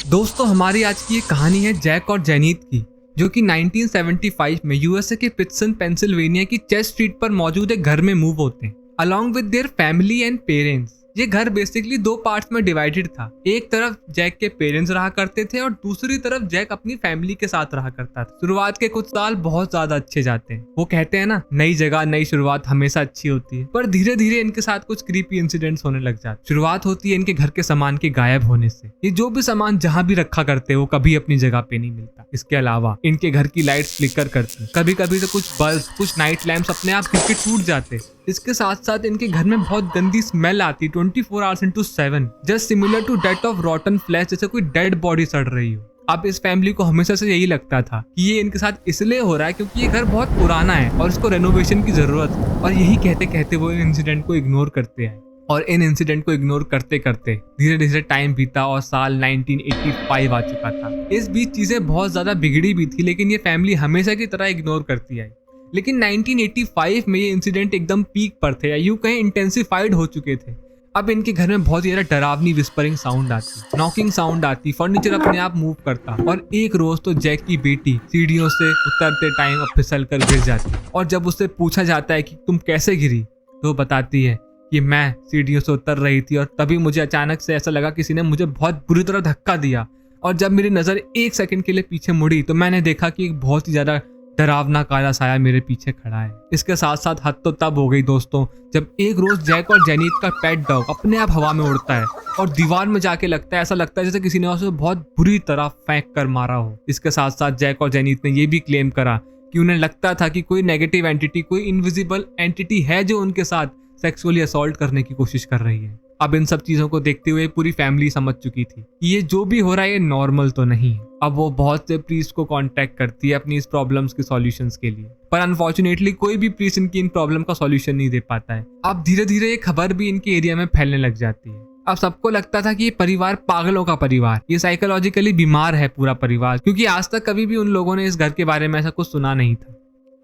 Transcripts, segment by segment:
दोस्तों हमारी आज की ये कहानी है जैक और जेनिथ की, जो कि 1975 में यूएसए के पिट्सन पेंसिल्वेनिया की चर्च स्ट्रीट पर मौजूद एक घर में मूव होते हैं along with their family and parents. ये घर बेसिकली दो पार्ट्स में डिवाइडेड था। एक तरफ जैक के पेरेंट्स रहा करते थे और दूसरी तरफ जैक अपनी फैमिली के साथ रहा करता था। शुरुआत के कुछ साल बहुत ज्यादा अच्छे जाते हैं। वो कहते हैं ना, नई जगह नई शुरुआत हमेशा अच्छी होती है, पर धीरे धीरे इनके साथ कुछ क्रीपी इंसिडेंट्स होने लग जाते। शुरुआत होती है इनके घर के सामान के गायब होने से। ये जो भी सामान जहाँ भी रखा करते वो कभी अपनी जगह पे नहीं मिलता। इसके अलावा इनके घर की लाइट फ्लिकर करती, कभी कभी तो कुछ बल्ब, कुछ नाइट लैंप्स अपने आप गिर के टूट जाते। इसके साथ साथ इनके घर में बहुत गंदी स्मेल आती 24 hours into 7, just similar to death of rotten flesh, जैसे कोई डेड बॉडी सड़ रही हो। अब इस फैमिली को हमेशा से यही लगता था कि ये इनके साथ इसलिए हो रहा है क्योंकि ये घर बहुत पुराना है और इसको रेनोवेशन की जरूरत है। और यही कहते कहते वो इन इंसिडेंट को इग्नोर करते हैं और इन इंसिडेंट को इग्नोर करते करते धीरे धीरे टाइम बीता और साल 1985 आ चुका था। इस बीच चीजें बहुत ज्यादा बिगड़ी भी थी, लेकिन ये फैमिली हमेशा की तरह इग्नोर करती आई। लेकिन 1985 में ये इंसिडेंट एकदम पीक पर थे, या यूं कहें इंटेंसिफाइड हो चुके थे। अब इनके घर में बहुत ज्यादा डरावनी विस्परिंग साउंड आती, नॉकिंग साउंड आती, फर्नीचर अपने आप मूव करता। और एक रोज तो जैक की बेटी सीढ़ियों से उतरते टाइम फिसल कर गिर जाती, और जब उससे पूछा जाता है कि तुम कैसे गिरी, तो बताती है कि मैं सीढ़ियों से उतर रही थी और तभी मुझे अचानक से ऐसा लगा किसी ने मुझे बहुत बुरी तरह धक्का दिया, और जब मेरी नजर एक सेकंड के लिए पीछे मुड़ी तो मैंने देखा कि एक बहुत ही ज्यादा डरावना काला साया मेरे पीछे खड़ा है। इसके साथ साथ हद तो तब हो गई दोस्तों, जब एक रोज जैक और जेनिथ का पेट डॉग अपने आप हवा में उड़ता है और दीवार में जाके लगता है, ऐसा लगता है जैसे किसी ने उसे बहुत बुरी तरह फेंक कर मारा हो। इसके साथ साथ जैक और जेनिथ ने यह भी क्लेम करा कि उन्हें लगता था कि कोई नेगेटिव एंटिटी, कोई इनविजिबल एंटिटी है जो उनके साथ सेक्सुअली असॉल्ट करने की कोशिश कर रही है। अब इन सब चीजों को देखते हुए पूरी फैमिली समझ चुकी थी कि ये जो भी हो रहा है ये नॉर्मल तो नहीं है। अब वो बहुत से प्रीस्ट को कांटेक्ट करती है अपनी इस प्रॉब्लम्स के सॉल्यूशंस के लिए, पर अनफॉर्चुनेटली कोई भी प्रीस्ट इनकी इन प्रॉब्लम का सॉल्यूशन नहीं दे पाता है। अब धीरे धीरे ये खबर भी इनके एरिया में फैलने लग जाती है। अब सबको लगता था कि ये परिवार पागलों का परिवार, ये साइकोलॉजिकली बीमार है पूरा परिवार, क्योंकि आज तक कभी भी उन लोगों ने इस घर के बारे में ऐसा कुछ सुना नहीं था।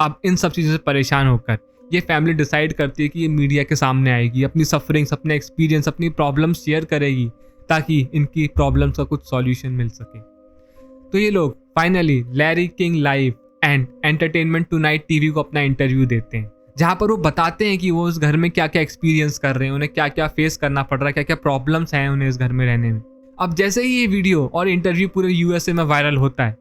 अब इन सब चीजों से परेशान होकर ये फैमिली डिसाइड करती है कि ये मीडिया के सामने आएगी, अपनी सफरिंग्स, अपने एक्सपीरियंस, अपनी प्रॉब्लम्स शेयर करेगी ताकि इनकी प्रॉब्लम्स का कुछ सॉल्यूशन मिल सके। तो ये लोग finally Larry king live and entertainment tonight TV को अपना इंटरव्यू देते हैं, जहां पर वो बताते हैं कि वो इस घर में क्या क्या एक्सपीरियंस कर रहे हैं, उन्हें क्या क्या फेस करना पड़ रहा है, क्या क्या प्रॉब्लम्स हैं उन्हें इस घर में रहने में। अब जैसे ही ये वीडियो और इंटरव्यू पूरे यूएसए में वायरल होता है,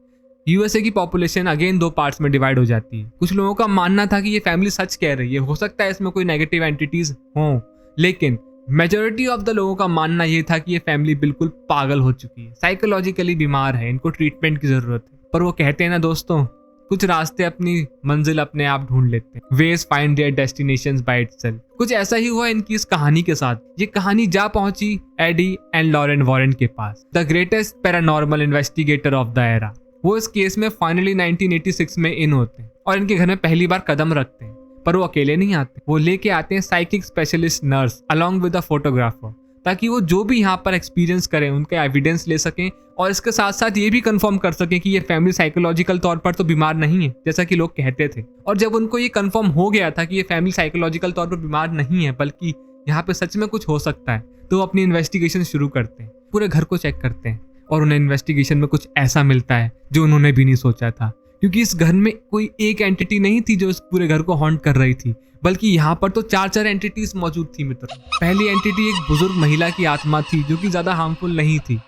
यूएसए की पॉपुलेशन अगेन दो पार्ट्स में डिवाइड हो जाती है। कुछ लोगों का मानना था कि ये फैमिली सच कह रही है, हो सकता है इसमें कोई नेगेटिव एंटिटीज हों, लेकिन मेजॉरिटी ऑफ द लोगों का मानना ये था कि ये फैमिली बिल्कुल पागल हो चुकी है, साइकोलॉजिकली बीमार है, इनको ट्रीटमेंट की जरूरत है। पर वो कहते हैं ना दोस्तों, कुछ रास्ते अपनी मंजिल अपने आप ढूंढ लेते हैं, ways find their destinations by itself. कुछ ऐसा ही हुआ इनकी इस कहानी के साथ। ये कहानी जा पहुंची एडी एंड लॉरेन वॉरेन के पास, the greatest paranormal investigator of the era. वो इस केस में फाइनली 1986 में इन होते हैं और इनके घर में पहली बार कदम रखते हैं। पर वो अकेले नहीं आते, वो लेके आते हैं psychic specialist nurse along with a photographer, ताकि वो जो भी यहाँ पर एक्सपीरियंस करें उनका एविडेंस ले सकें और इसके साथ साथ ये भी कंफर्म कर सकें कि ये फैमिली साइकोलॉजिकल तौर पर तो बीमार नहीं है जैसा कि लोग कहते थे। और जब उनको ये कंफर्म हो गया था कि ये फैमिली साइकोलॉजिकल तौर पर बीमार नहीं है बल्कि यहाँ पे सच में कुछ हो सकता है, तो वो अपनी इन्वेस्टिगेशन शुरू करते हैं, पूरे घर को चेक करते हैं और उन्हें इन्वेस्टिगेशन में कुछ ऐसा मिलता है जो उन्होंने भी नहीं सोचा था। क्योंकि इस घर में कोई एक एंटिटी नहीं थी जो इस पूरे घर को हॉन्ट कर रही थी, बल्कि यहाँ पर तो चार चार एंटिटीज मौजूद थी मित्र। पहली एंटिटी एक बुजुर्ग महिला की आत्मा थी जो कि ज्यादा हार्मफुल नहीं थी,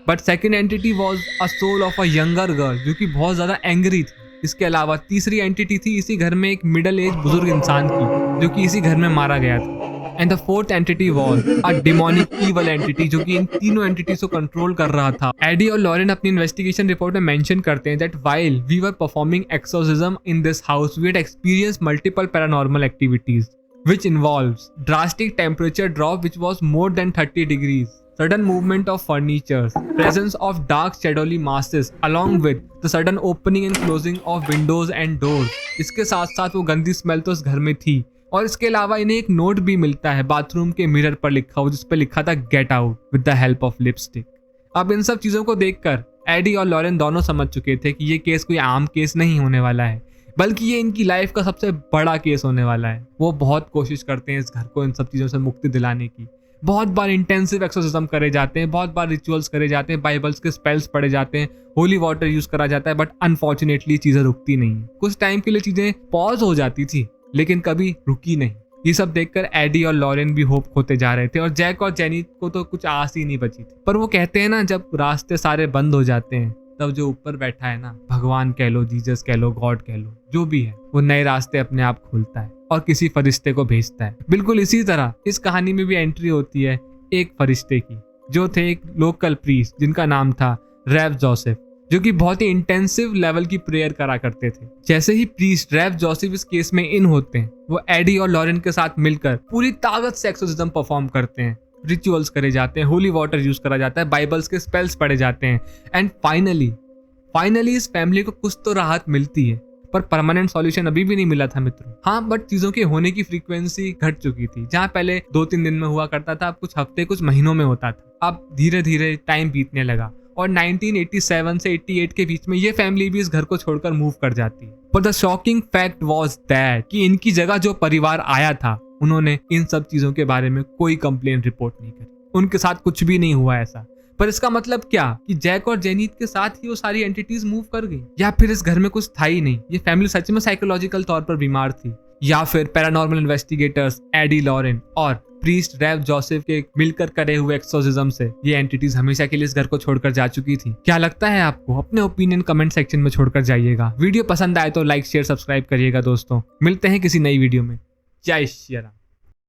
but second entity was a soul of a younger girl जो कि बहुत ज्यादा एंग्री थी। इसके अलावा तीसरी एंटिटी थी इसी घर में एक मिडिल एज बुजुर्ग इंसान की जो कि इसी घर में मारा गया था। And the fourth entity was a demonic evil entity जो कि इन तीनों एंटिटीज को कंट्रोल कर रहा था। एडी और लॉरेन अपनी इन्वेस्टिगेशन रिपोर्ट में मेंशन करते हैं that while we were performing exorcism in this house we had experienced multiple paranormal activities which involves drastic temperature drop which was more than 30 degrees, sudden movement of furniture, presence of dark shadowy masses along with the sudden opening and closing of windows and doors। इसके साथ साथ वो गंदी smell तो इस घर में थी और इसके अलावा इन्हें एक नोट भी मिलता है बाथरूम के मिरर पर लिखा हुआ, जिस पर लिखा था get out with the help of lipstick. अब इन सब चीजों को देखकर एडी और लॉरेन दोनों समझ चुके थे कि ये केस कोई आम केस नहीं होने वाला है, बल्कि ये इनकी लाइफ का सबसे बड़ा केस होने वाला है। वो बहुत कोशिश करते हैं इस घर को इन सब चीजों से मुक्ति दिलाने की, बहुत बार इंटेंसिव एक्सोसिज्म करे जाते हैं, बहुत बार रिचुअल्स करे जाते हैं, बाइबल्स के स्पेल्स पढ़े जाते हैं, होली वाटर यूज करा जाता है, बट अनफॉर्चुनेटली चीजें रुकती नहीं है। कुछ टाइम के लिए चीजें पॉज हो जाती थी लेकिन कभी रुकी नहीं। ये सब देखकर एडी और लॉरेन भी होप खोते जा रहे थे और जैक और जेनी को तो कुछ आस ही नहीं बची थी। पर वो कहते हैं ना, जब रास्ते सारे बंद हो जाते हैं तब जो ऊपर बैठा है ना, भगवान कह लो, जीसस कह लो, गॉड कह लो, जो भी है, वो नए रास्ते अपने आप खोलता है और किसी फरिश्ते को भेजता है। बिल्कुल इसी तरह इस कहानी में भी एंट्री होती है एक फरिश्ते की, जो थे एक लोकल प्रीस्ट जिनका नाम था रेव जोसेफ, जो कि बहुत ही इंटेंसिव लेवल की प्रेयर करा करते थे। जैसे ही प्रीस्ट रेव जोसेफ इस केस में इन होते हैं, वो एडी और लॉरेन के साथ मिलकर पूरी ताकत से एक्सोर्सिज्म परफॉर्म करते हैं, रिचुअल्स करे जाते हैं, होली वाटर यूज करा जाता है, बाइबल्स के स्पेल्स पढ़े जाते हैं एंड फाइनली इस फैमिली को कुछ तो राहत मिलती है। पर परमानेंट सॉल्यूशन अभी भी नहीं मिला था मित्रों। हाँ, बट चीजों के होने की फ्रीक्वेंसी घट चुकी थी। जहाँ पहले 2-3 दिन में हुआ करता था, अब कुछ हफ्ते कुछ महीनों में होता था। अब धीरे धीरे टाइम बीतने लगा और 1987 से 88 के बीच में ये फैमिली भी इस घर को छोड़कर मूव कर जाती है। पर the shocking fact was that कि इनकी जगह जो परिवार आया था, उन्होंने इन सब चीजों के बारे में कोई कंप्लेन रिपोर्ट नहीं करी। उनके साथ कुछ भी नहीं हुआ ऐसा। पर इसका मतलब क्या कि जैक और जेनीत के साथ ही वो सारी एंटिटीज मूव कर गई, या फिर इस घर में कुछ था ही नहीं, ये फैमिली सच में साइकोलॉजिकल तौर पर बीमार थी, या फिर पैरानॉर्मल इन्वेस्टिगेटर्स एडी लॉरेन और प्रीस्ट रेव जोसेफ के मिलकर करे हुए एक्सोर्सिज्म से ये एंटिटीज हमेशा के लिए इस घर को छोड़कर जा चुकी थी। क्या लगता है आपको? अपने ओपिनियन कमेंट सेक्शन में छोड़कर जाइएगा। वीडियो पसंद आए तो लाइक शेयर सब्सक्राइब करिएगा दोस्तों। मिलते हैं किसी नई वीडियो में। जय श्री राम।